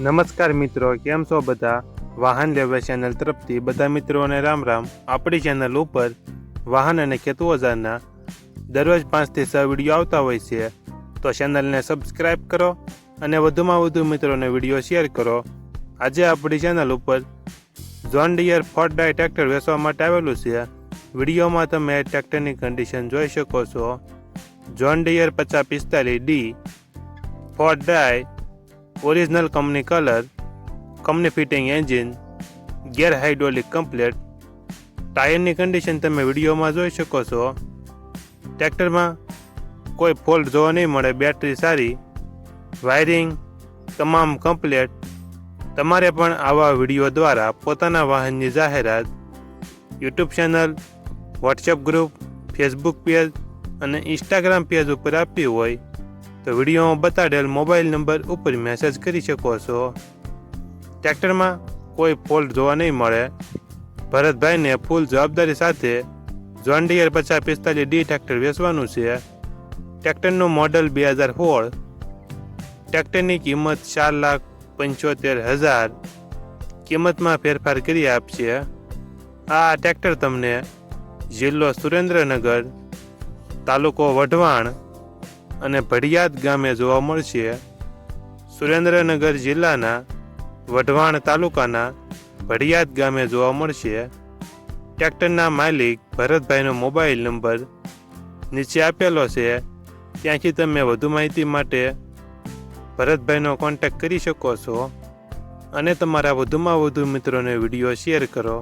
નમસ્કાર મિત્રો, કેમ છો બધા? વાહન લેવા ચેનલ તરફથી બધા મિત્રોને રામ રામ. આપણી ચેનલ ઉપર વાહન અને ખેત ઓજારના દરરોજ 5 થી 6 વિડીયો આવતા હોય છે, તો ચેનલને સબસ્ક્રાઈબ કરો અને વધુમાં વધુ મિત્રોને વિડીયો શેર કરો. આજે આપણી ચેનલ ઉપર જોન ડીયર 4 ડાય ટ્રેક્ટર વેચવા માટે આવેલું છે. વિડીયોમાં તમે ટ્રેક્ટરની કન્ડિશન જોઈ શકો છો. જોન ડીયર 5045D 4 ડાય, original company colour, company fitting engine, gear hydraulic complete. ટાયરની કન્ડિશન તમે વિડીયોમાં જોઈ શકો છો. ટ્રેક્ટરમાં કોઈ ફોલ્ટ જોવા નહીં મળે. બેટરી સારી, વાયરિંગ તમામ કમ્પ્લેટ. તમારે પણ આવા વિડીયો દ્વારા પોતાના વાહનની જાહેરાત YouTube channel, WhatsApp group, Facebook page અને ઇન્સ્ટાગ્રામ પેજ ઉપર આપવી હોય તો વિડીયોમાં બતાડેલ મોબાઈલ નંબર ઉપર મેસેજ કરી શકો છો. ટ્રેક્ટરમાં કોઈ ફોલ્ટ જોવા નહીં મળે. ભરતભાઈને ફૂલ જવાબદારી સાથે જોન ડીયર 5045D ટ્રેક્ટર વેચવાનું છે. ટ્રેક્ટરનું મોડલ 2016. ટ્રેક્ટરની કિંમત 4,75,000. કિંમતમાં ફેરફાર કરી આપશે. આ ટ્રેક્ટર તમને જિલ્લો સુરેન્દ્રનગર, તાલુકો વઢવાણ અને ભડિયાદ ગામે જોવા મળશે. સુરેન્દ્રનગર જિલ્લાના વઢવાણ તાલુકાના ભડિયાદ ગામે જોવા મળશે. ટ્રેક્ટરના માલિક ભરતભાઈનો મોબાઈલ નંબર નીચે આપેલો છે, ત્યાંથી તમે વધુ માહિતી માટે ભરતભાઈનો કોન્ટેક્ટ કરી શકો છો અને તમારા વધુમાં વધુ મિત્રોને વિડીયો શેર કરો.